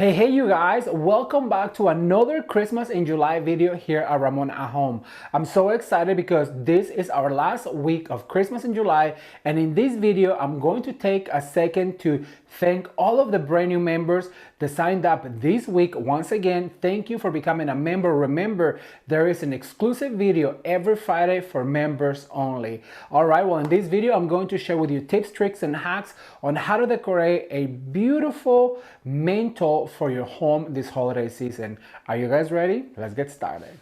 Hey you guys, welcome back to another Christmas in July video here at Ramon at Home. I'm so excited because this is our last week of Christmas in July, and in this video I'm going to take a second to thank all of the brand new members that signed up this week. Once again, thank you for becoming a member. Remember, there is an exclusive video every Friday for members only. Alright, well in this video I'm going to share with you tips, tricks, and hacks on how to decorate a beautiful mantle for your home this holiday season. Are you guys ready? Let's get started.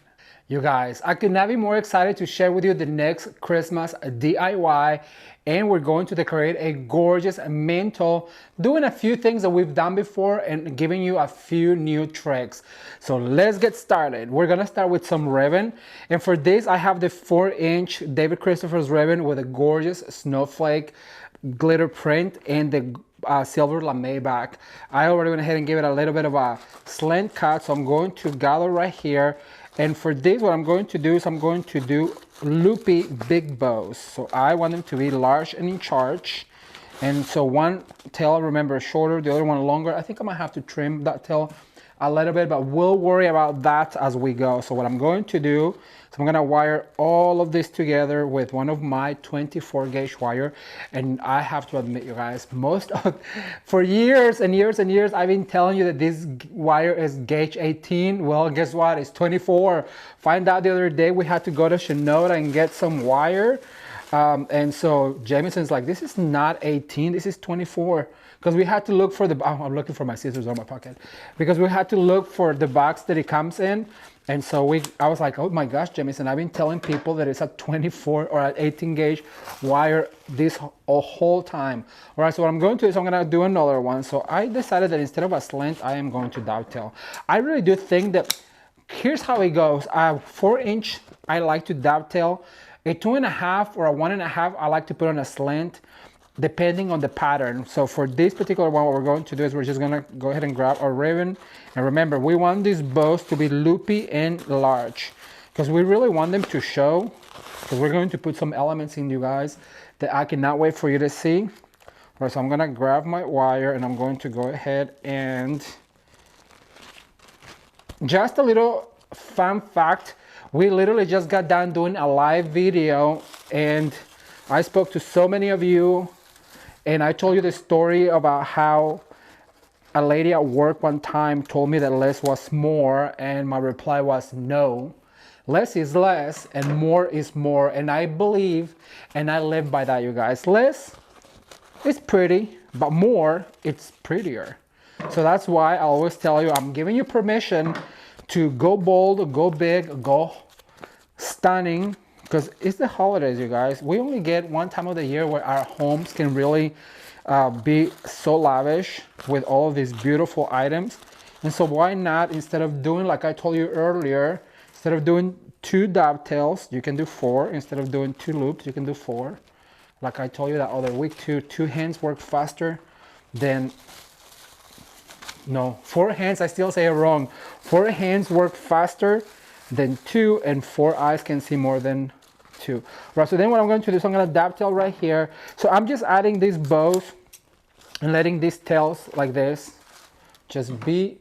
You guys, I could not be more excited to share with you the next Christmas DIY, and we're going to decorate a gorgeous mantle, doing a few things that we've done before and giving you a few new tricks. So let's get started. We're gonna start with some ribbon, and for this I have the 4-inch David Christopher's ribbon with a gorgeous snowflake glitter print and the silver lame back. I already went ahead and gave it a little bit of a slant cut, so I'm going to gather right here. And for this, what I'm going to do is I'm going to do loopy big bows. So I want them to be large and in charge. And so one tail, remember, shorter, the other one longer. I think I might have to trim that tail a little bit, but we'll worry about that as we go. So what I'm going to do is I'm going to wire all of this together with one of my 24 gauge wire. And I have to admit, you guys, for years and years and years, I've been telling you that this wire is gauge 18. Well, guess what? It's 24. Find out the other day we had to go to Shinoda and get some wire. And so Jamison's like, this is not 18, this is 24. Because we had to look for I'm looking for my scissors on my pocket. Because we had to look for the box that it comes in. And so I was like, oh my gosh, Jamison, I've been telling people that it's a 24 or an 18 gauge wire this whole time. All right, so what I'm going to do is I'm gonna do another one. So I decided that instead of a slant, I am going to dovetail. I really do think that, here's how it goes. 4-inch, I like to dovetail. A 2.5 or a 1.5, I like to put on a slant, depending on the pattern. So for this particular one, what we're going to do is we're just gonna go ahead and grab our ribbon. And remember, we want these bows to be loopy and large because we really want them to show, because we're going to put some elements in, you guys, that I cannot wait for you to see. All right, so I'm gonna grab my wire and I'm going to go ahead and just a little fun fact. We literally just got done doing a live video and I spoke to so many of you, and I told you the story about how a lady at work one time told me that less was more, and my reply was no. Less is less and more is more, and I believe and I live by that, you guys. Less is pretty, but more, it's prettier. So that's why I always tell you, I'm giving you permission to go bold, go big, go stunning, because it's the holidays, you guys. We only get one time of the year where our homes can really be so lavish with all of these beautiful items. And so why not, instead of doing, like I told you earlier, instead of doing 2 dovetails, you can do 4. Instead of doing 2 loops, you can do 4. Like I told you that other week too, 2 hands work faster than, no, 4 hands, I still say it wrong. 4 hands work faster than 2, and 4 eyes can see more than 2. Right, so then what I'm going to do is I'm going to dovetail right here. So I'm just adding these bows and letting these tails like this just be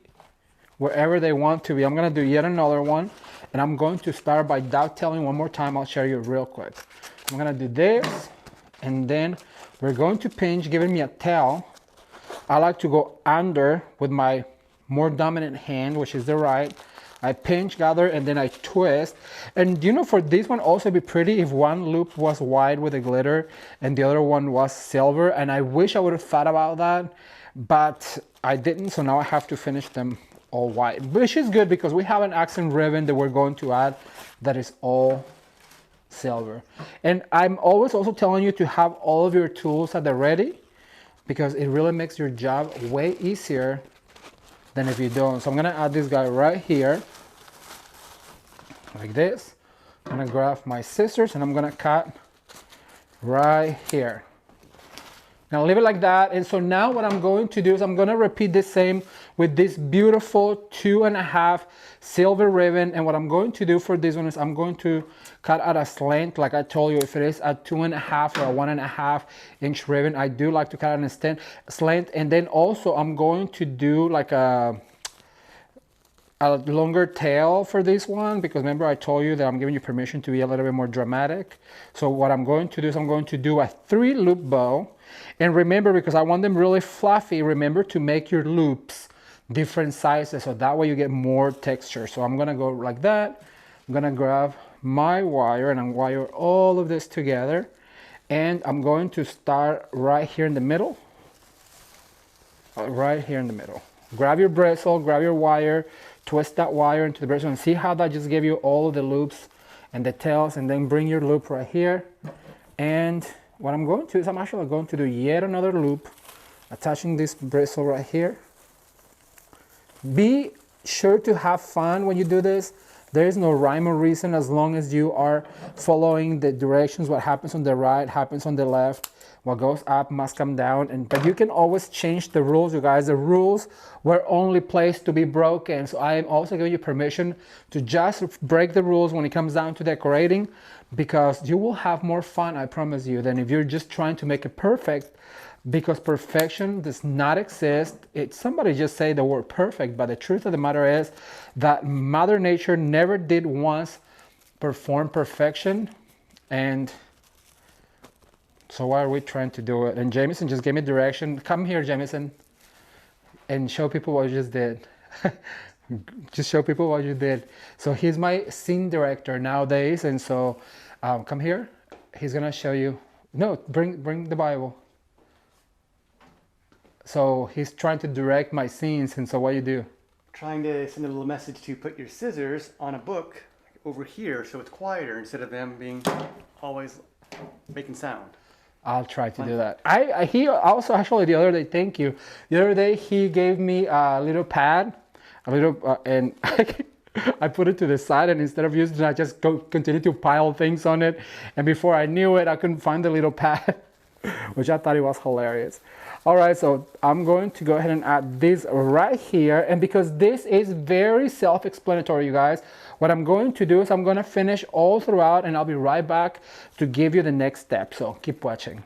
wherever they want to be. I'm going to do yet another one, and I'm going to start by dovetailing one more time. I'll show you real quick. I'm going to do this, and then we're going to pinch, giving me a tail. I like to go under with my more dominant hand, which is the right. I pinch, gather, and then I twist. And you know, for this one also be pretty if one loop was white with the glitter and the other one was silver. And I wish I would have thought about that, but I didn't. So now I have to finish them all white, which is good because we have an accent ribbon that we're going to add that is all silver. And I'm always also telling you to have all of your tools at the ready, because it really makes your job way easier than if you don't. So I'm gonna add this guy right here, like this. I'm gonna grab my scissors and I'm gonna cut right here. Now leave it like that. And so now what I'm going to do is I'm going to repeat the same with this beautiful 2.5 silver ribbon. And what I'm going to do for this one is I'm going to cut at a slant. Like I told you, if it is a 2.5 or a 1.5 inch ribbon, I do like to cut at a slant. And then also I'm going to do like a longer tail for this one, because remember I told you that I'm giving you permission to be a little bit more dramatic. So what I'm going to do is I'm going to do a 3-loop bow. And remember, because I want them really fluffy, remember to make your loops different sizes, so that way you get more texture. So I'm gonna go like that. I'm gonna grab my wire and I'm wire all of this together. And I'm going to start right here in the middle. Right here in the middle. Grab your bristle, grab your wire, twist that wire into the bristle, and see how that just gave you all of the loops and the tails. And then bring your loop right here. And what I'm going to do is I'm actually going to do yet another loop, attaching this bristle right here. Be sure to have fun when you do this. There is no rhyme or reason, as long as you are following the directions. What happens on the right happens on the left. What goes up must come down. But you can always change the rules, you guys. The rules were only placed to be broken. So I am also giving you permission to just break the rules when it comes down to decorating, because you will have more fun, I promise you, than if you're just trying to make it perfect. Because perfection does not exist. Somebody just say the word perfect, but the truth of the matter is that Mother Nature never did once perform perfection. And so why are we trying to do it? And Jameson just gave me direction. Come here, Jameson, and show people what you just did. Just show people what you did. So he's my scene director nowadays, and so come here. He's gonna show you. No, bring the Bible. So he's trying to direct my scenes, and so what you do? Trying to send a little message to put your scissors on a book over here so it's quieter instead of them being always making sound. I'll try to do that. He also actually the other day, thank you. The other day he gave me a little pad, and I put it to the side, and instead of using it, I just continue to pile things on it. And before I knew it, I couldn't find the little pad, which I thought it was hilarious. All right, so I'm going to go ahead and add this right here. And because this is very self-explanatory, you guys, what I'm going to do is I'm going to finish all throughout, and I'll be right back to give you the next step. So keep watching.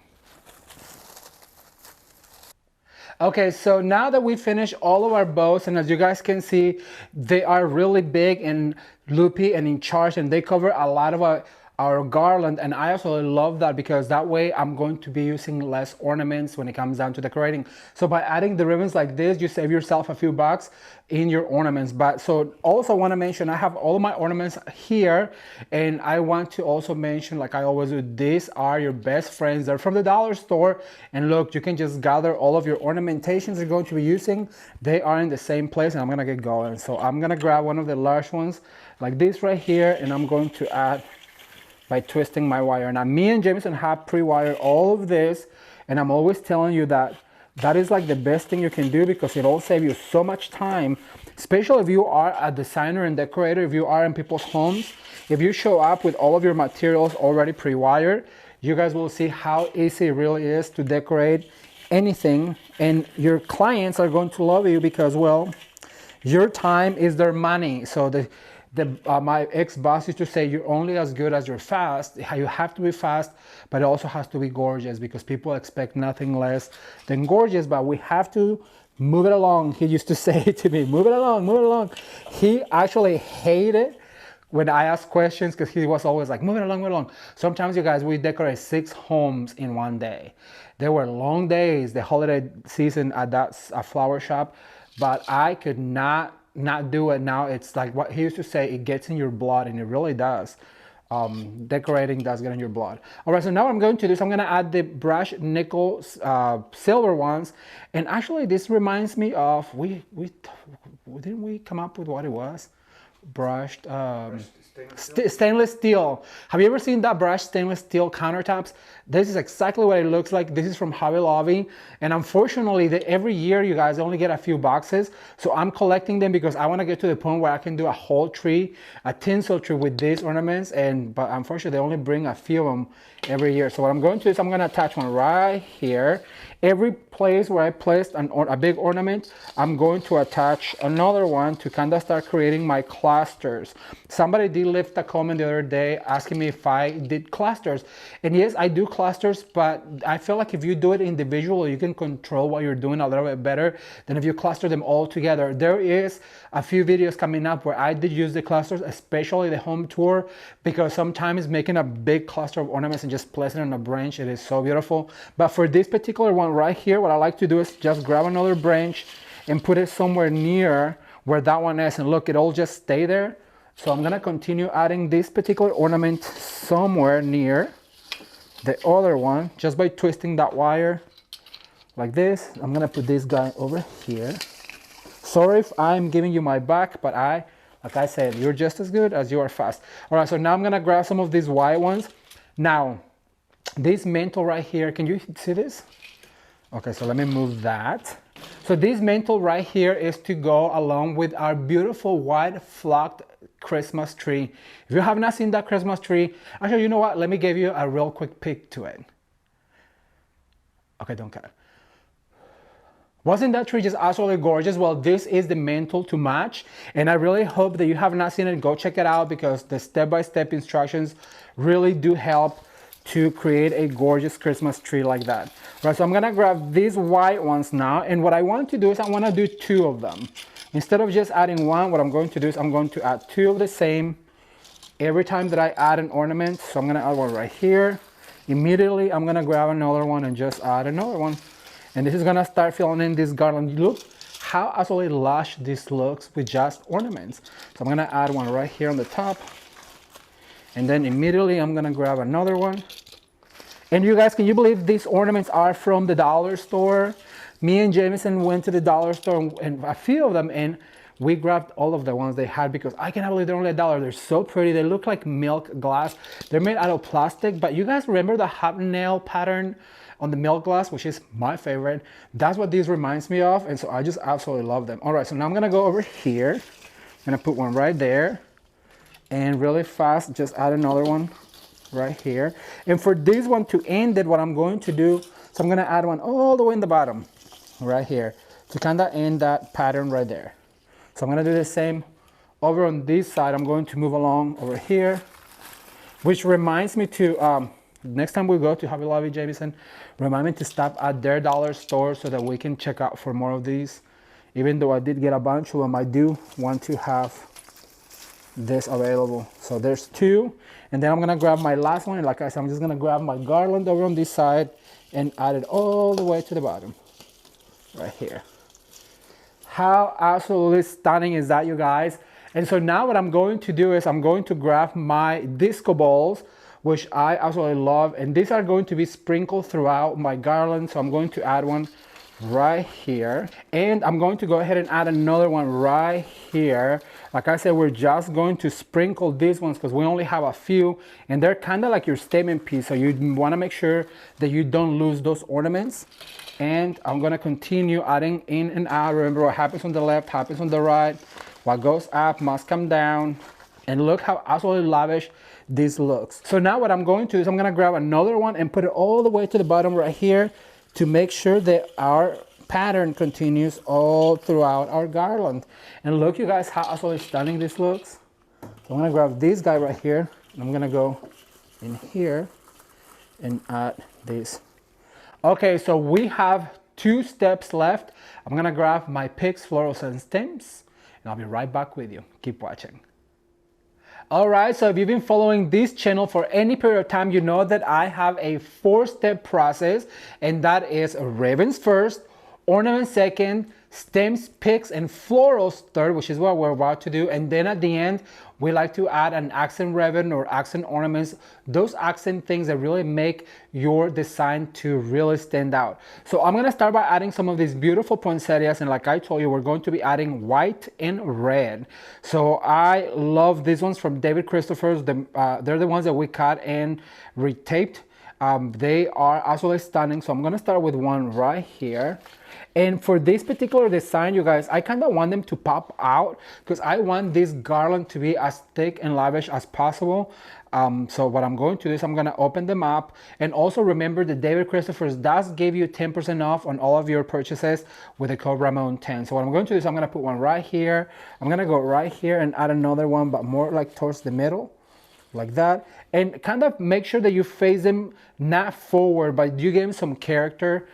Okay, so now that we finished all of our bows, and as you guys can see, they are really big and loopy and in charge, and they cover a lot of our garland. And I also love that, because that way I'm going to be using less ornaments when it comes down to decorating. So by adding the ribbons like this, you save yourself a few bucks in your ornaments. But so also want to mention, I have all of my ornaments here, and I want to also mention, like I always do, these are your best friends. They're from the dollar store, and look, you can just gather all of your ornamentations you're going to be using. They are in the same place, and I'm gonna get going. So I'm gonna grab one of the large ones like this right here, and I'm going to add by twisting my wire. Now me and Jameson have pre-wired all of this, and I'm always telling you that that is like the best thing you can do, because it'll save you so much time, especially if you are a designer and decorator. If you are in people's homes, if you show up with all of your materials already pre-wired, you guys will see how easy it really is to decorate anything, and your clients are going to love you, because, well, your time is their money. So my ex-boss used to say, you're only as good as you're fast. You have to be fast, but it also has to be gorgeous, because people expect nothing less than gorgeous. But we have to move it along. He used to say to me, move it along, move it along. He actually hated when I asked questions, because he was always like, move it along, move it along. Sometimes, you guys, we decorate 6 homes in one day. There were long days, the holiday season at that flower shop, but I could not do it. Now it's like what he used to say, it gets in your blood, and it really does. Decorating does get in your blood. All right, so now what I'm going to do is I'm going to add the brushed nickel silver ones. And actually this reminds me of, didn't we come up with what it was? brushed Stainless steel? stainless steel. Have you ever seen that brushed stainless steel countertops? This is exactly what it looks like. This is from Hobby Lobby, and unfortunately every year you guys only get a few boxes, so I'm collecting them because I want to get to the point where I can do a whole tree, a tinsel tree with these ornaments, but unfortunately they only bring a few of them every year. So what I'm going to do is I'm going to attach one right here. Every place where I placed a big ornament, I'm going to attach another one to kind of start creating my clusters. Somebody did leave a comment the other day asking me if I did clusters, and yes, I do clusters, but I feel like if you do it individually, you can control what you're doing a little bit better than if you cluster them all together. There is a few videos coming up where I did use the clusters, especially the home tour, because sometimes making a big cluster of ornaments and just placing it on a branch, it is so beautiful. But for this particular one right here, what I like to do is just grab another branch and put it somewhere near where that one is, and look, it'll just stay there. So I'm gonna continue adding this particular ornament somewhere near the other one just by twisting that wire like this. I'm gonna put this guy over here. Sorry if I'm giving you my back, but like I said, you're just as good as you are fast. All right, so now I'm gonna grab some of these white ones. Now, this mantle right here, can you see this? Okay, so let me move that. So this mantle right here is to go along with our beautiful white flocked Christmas tree. If you have not seen that Christmas tree, actually, you know what? Let me give you a real quick peek to it. Okay, don't cut. Wasn't that tree just absolutely gorgeous? Well, this is the mantle to match, and I really hope that you have not seen it, go check it out, because the step-by-step instructions really do help to create a gorgeous Christmas tree like that. Right, so I'm gonna grab these white ones now, and what I want to do is I wanna do two of them. Instead of just adding one, what I'm going to do is I'm going to add two of the same every time that I add an ornament. So I'm gonna add one right here. Immediately, I'm gonna grab another one and just add another one. And this is gonna start filling in this garland. Look how absolutely lush this looks with just ornaments. So I'm gonna add one right here on the top. And then immediately I'm gonna grab another one. And you guys, can you believe these ornaments are from the dollar store? Me and Jameson went to the dollar store and a few of them, and we grabbed all of the ones they had because I cannot believe they're only $1. They're so pretty. They look like milk glass. They're made out of plastic, but you guys remember the hobnail pattern on the milk glass, which is my favorite? That's what this reminds me of, and so I just absolutely love them. All right, so now I'm gonna go over here. I'm gonna put one right there, and really fast, just add another one right here. And for this one to end it, what I'm going to do, so I'm gonna add one all the way in the bottom, right here, to kind of end that pattern right there. So I'm gonna do the same over on this side. I'm going to move along over here, which reminds me to, next time we go to Hobby Lobby, Jameson, remind me to stop at their dollar store so that we can check out for more of these. Even though I did get a bunch of them, I do want to have this available. So there's two, and then I'm gonna grab my last one, and like I said, I'm just gonna grab my garland over on this side and add it all the way to the bottom right here. How absolutely stunning is that, you guys? And so now what I'm going to do is I'm going to grab my disco balls, which I absolutely love, and these are going to be sprinkled throughout my garland. So I'm going to add one right here, and I'm going to go ahead and add another one right here. Like I said, we're just going to sprinkle these ones because we only have a few, and they're kind of like your statement piece, so you want to make sure that you don't lose those ornaments. And I'm going to continue adding in and out. Remember, what happens on the left happens on the right. What goes up must come down. And look how absolutely lavish this looks. So now what I'm going to do is I'm going to grab another one and put it all the way to the bottom right here, to make sure that our pattern continues all throughout our garland. And look, you guys, how absolutely stunning this looks. So I'm gonna grab this guy right here, and I'm gonna go in here and add this. Okay, so we have 2 steps left. I'm gonna grab my picks, florals, and stems, and I'll be right back with you. Keep watching. Alright, so if you've been following this channel for any period of time, you know that I have a 4-step process, and that is ribbons first, ornaments second, stems, picks, and florals third, which is what we're about to do. And then at the end, we like to add an accent ribbon or accent ornaments, those accent things that really make your design to really stand out. So I'm gonna start by adding some of these beautiful poinsettias, and like I told you, we're going to be adding white and red. So I love these ones from David Christopher's. They're the ones that we cut and retaped. They are absolutely stunning. So I'm gonna start with one right here. And for this particular design, you guys, I kind of want them to pop out because I want this garland to be as thick and lavish as possible. So what I'm going to do is I'm going to open them up. And also remember that David Christopher's does give you 10% off on all of your purchases with the code Ramon 10. So what I'm going to do is I'm going to put one right here. I'm going to go right here and add another one, but more like towards the middle, like that. And kind of make sure that you face them not forward, but you give them some character.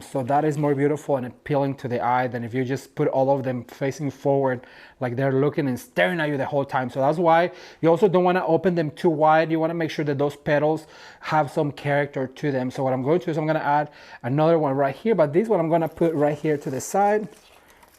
So that is more beautiful and appealing to the eye than if you just put all of them facing forward, like they're looking and staring at you the whole time. So that's why you also don't want to open them too wide. You want to make sure that those petals have some character to them. So what I'm going to do is I'm going to add another one right here, but this one I'm going to put right here to the side,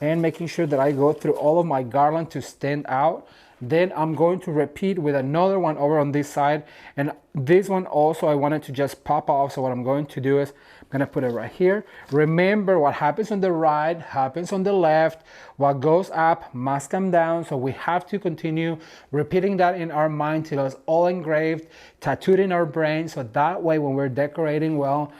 and making sure that I go through all of my garland to stand out. Then I'm going to repeat with another one over on this side, and this one also I wanted to just pop off. So what I'm going to do is I'm gonna put it right here. Remember, what happens on the right happens on the left. What goes up must come down. So we have to continue repeating that in our mind till it's all engraved, tattooed in our brain. So that way when we're decorating well,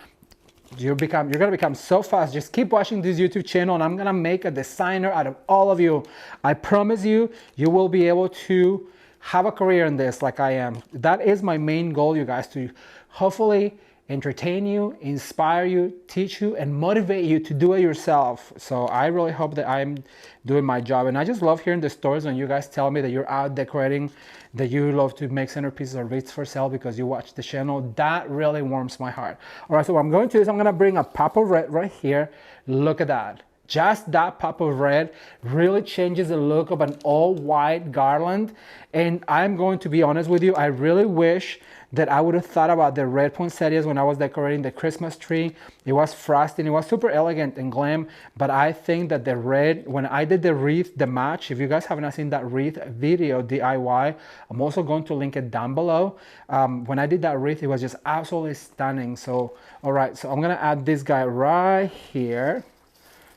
you're gonna become so fast. Just keep watching this YouTube channel, and I'm gonna make a designer out of all of you. I promise you, you will be able to have a career in this like I am. That is my main goal, you guys, to hopefully entertain you, inspire you, teach you, and motivate you to do it yourself. So I really hope that I'm doing my job. And I just love hearing the stories when you guys tell me that you're out decorating, that you love to make centerpieces or wreaths for sale because you watch the channel. That really warms my heart. All right, so what I'm going to do is I'm gonna bring a pop of red right here. Look at that. Just that pop of red really changes the look of an all white garland. And I'm going to be honest with you, I really wish that I would have thought about the red poinsettias when I was decorating the Christmas tree. It was frosty and it was super elegant and glam, but I think that the red, when I did the wreath, the match, if you guys haven't seen that wreath video DIY, I'm also going to link it down below. When I did that wreath, it was just absolutely stunning. So, all right, so I'm gonna add this guy right here.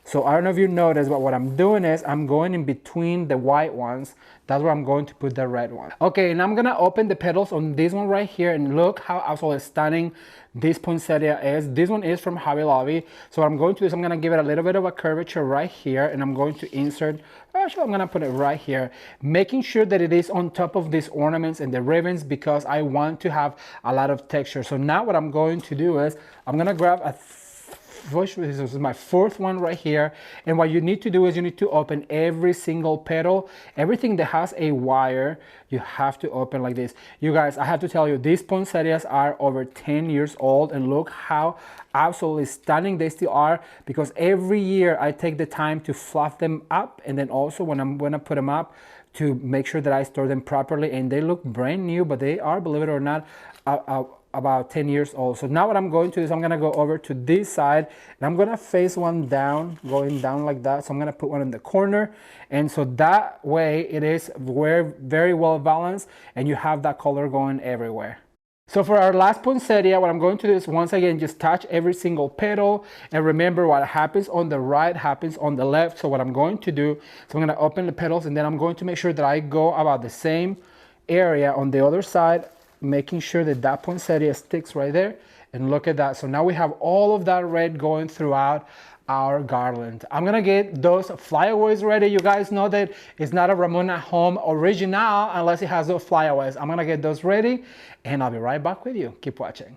So I don't know if you noticed, but what I'm doing is I'm going in between the white ones. That's where I'm going to put the red one. Okay, and I'm gonna open the petals on this one right here, and look how absolutely stunning this poinsettia is. This one is from Hobby Lobby. So what I'm going to do is I'm gonna give it a little bit of a curvature right here, and I'm going to insert, actually I'm gonna put it right here, making sure that it is on top of these ornaments and the ribbons because I want to have a lot of texture. So now what I'm going to do is I'm gonna grab this is my fourth one right here, and what you need to do is you need to open every single petal. Everything that has a wire, you have to open like this. You guys, I have to tell you, these poinsettias are over 10 years old, and look how absolutely stunning they still are, because every year I take the time to fluff them up, and then also when I'm gonna put them up, to make sure that I store them properly, and they look brand new, but they are, believe it or not, about 10 years old. So now what I'm going to do is I'm gonna go over to this side, and I'm gonna face one down, going down like that. So I'm gonna put one in the corner, and so that way it is very well balanced, and you have that color going everywhere. So for our last poinsettia, what I'm going to do is once again just touch every single petal, and remember what happens on the right happens on the left. So what I'm going to do is I'm going to open the petals, and then I'm going to make sure that I go about the same area on the other side, making sure that that poinsettia sticks right there. And look at that. So now we have all of that red going throughout our garland. I'm gonna get those flyaways ready. You guys know that it's not a Ramon at Home original unless it has those flyaways. I'm gonna get those ready, and I'll be right back with you. Keep watching.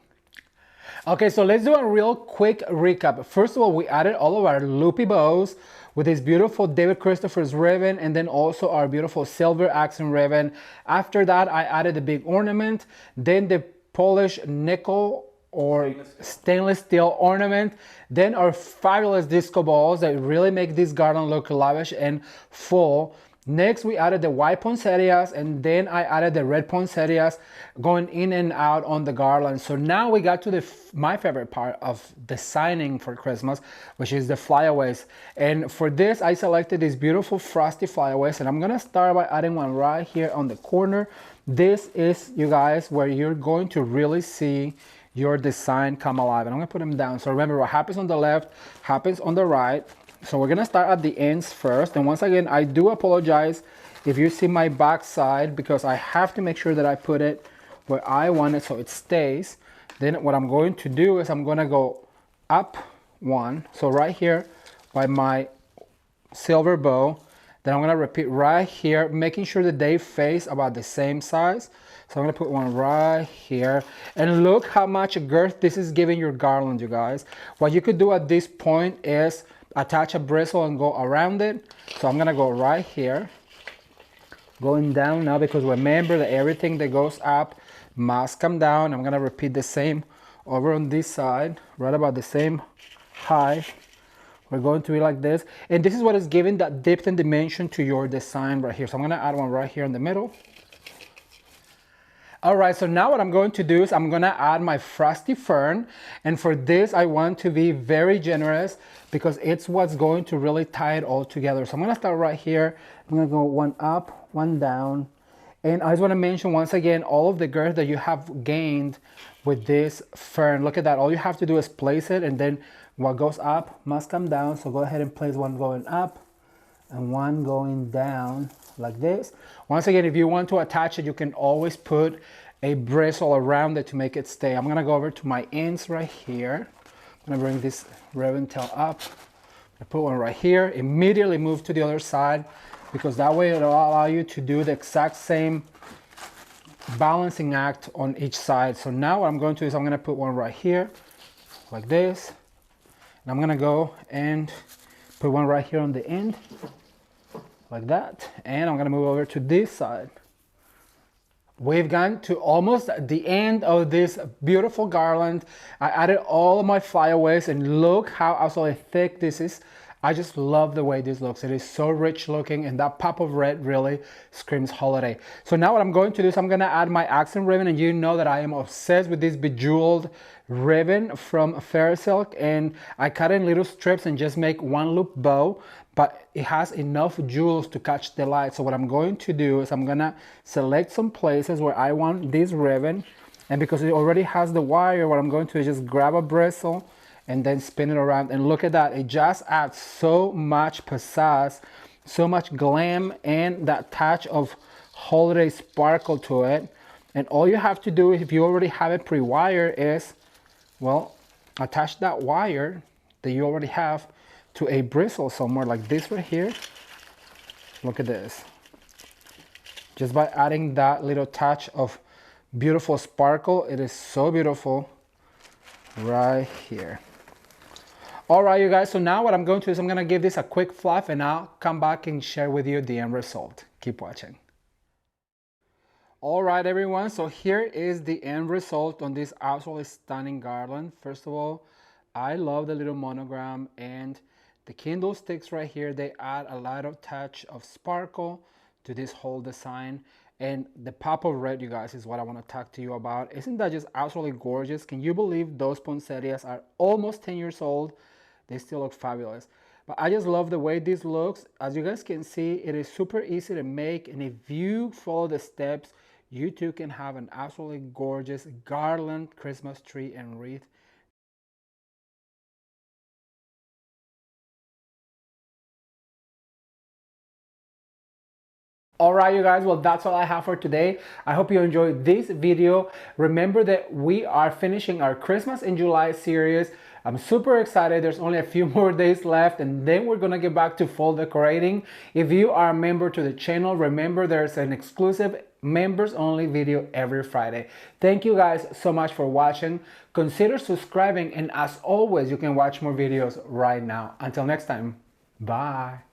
Okay, so let's do a real quick recap. First of all, we added all of our loopy bows with this beautiful David Christopher's ribbon, and then also our beautiful silver accent ribbon. After that, I added the big ornament, then the polished nickel or stainless steel ornament, then our fabulous disco balls that really make this garden look lavish and full. Next, we added the white poinsettias, and then I added the red poinsettias going in and out on the garland. So now we got to my favorite part of designing for Christmas, which is the flyaways. And for this, I selected these beautiful frosty flyaways, and I'm gonna start by adding one right here on the corner. This is, you guys, where you're going to really see your design come alive. And I'm gonna put them down. So remember, what happens on the left happens on the right. So we're gonna start at the ends first. And once again, I do apologize if you see my back side, because I have to make sure that I put it where I want it so it stays. Then what I'm going to do is I'm gonna go up one. So right here by my silver bow. Then I'm gonna repeat right here, making sure that they face about the same size. So I'm gonna put one right here. And look how much girth this is giving your garland, you guys. What you could do at this point is attach a bristle and go around it. So I'm gonna go right here, going down now, because remember that everything that goes up must come down. I'm gonna repeat the same over on this side, right about the same height. We're going to be like this. And this is what is giving that depth and dimension to your design right here. So I'm gonna add one right here in the middle. All right, so now what I'm going to do is I'm gonna add my frosty fern. And for this, I want to be very generous because it's what's going to really tie it all together. So I'm gonna start right here. I'm gonna go one up, one down. And I just wanna mention once again, all of the girth that you have gained with this fern. Look at that, all you have to do is place it, and then what goes up must come down. So go ahead and place one going up and one going down like this. Once again, if you want to attach it, you can always put a bristle around it to make it stay. I'm gonna go over to my ends right here. I'm gonna bring this ribbon tail up. I put one right here, immediately move to the other side, because that way it'll allow you to do the exact same balancing act on each side. So now what I'm going to do is I'm gonna put one right here, like this. And I'm gonna go and put one right here on the end, like that. And I'm gonna move over to this side. We've gone to almost the end of this beautiful garland. I added all of my flyaways, and look how absolutely thick this is. I just love the way this looks. It is so rich looking, and that pop of red really screams holiday. So now what I'm going to do is I'm gonna add my accent ribbon, and you know that I am obsessed with this bejeweled ribbon from Fairy Silk, and I cut in little strips and just make one loop bow, but it has enough jewels to catch the light. So what I'm going to do is I'm gonna select some places where I want this ribbon, and because it already has the wire, what I'm going to do is just grab a bristle and then spin it around. And look at that, it just adds so much pizzazz, so much glam, and that touch of holiday sparkle to it. And all you have to do, if you already have it pre-wired, is, well, attach that wire that you already have to a bristle somewhere like this right here. Look at this. Just by adding that little touch of beautiful sparkle, it is so beautiful right here. All right, you guys, so now what I'm going to do is I'm gonna give this a quick fluff, and I'll come back and share with you the end result. Keep watching. All right, everyone, so here is the end result on this absolutely stunning garland. First of all, I love the little monogram, and the Kindle sticks right here. They add a lot of touch of sparkle to this whole design. And the pop of red, you guys, is what I want to talk to you about. Isn't that just absolutely gorgeous? Can you believe those poinsettias are almost 10 years old? They still look fabulous. But I just love the way this looks. As you guys can see, it is super easy to make, and if you follow the steps, you too can have an absolutely gorgeous garland, Christmas tree, and wreath. All right, you guys, well, that's all I have for today. I hope you enjoyed this video. Remember that we are finishing our Christmas in July series. I'm super excited. There's only a few more days left, and then we're gonna get back to fall decorating. If you are a member to the channel, remember there's an exclusive members only video every Friday. Thank you guys so much for watching. Consider subscribing, and as always, you can watch more videos right now. Until next time, bye.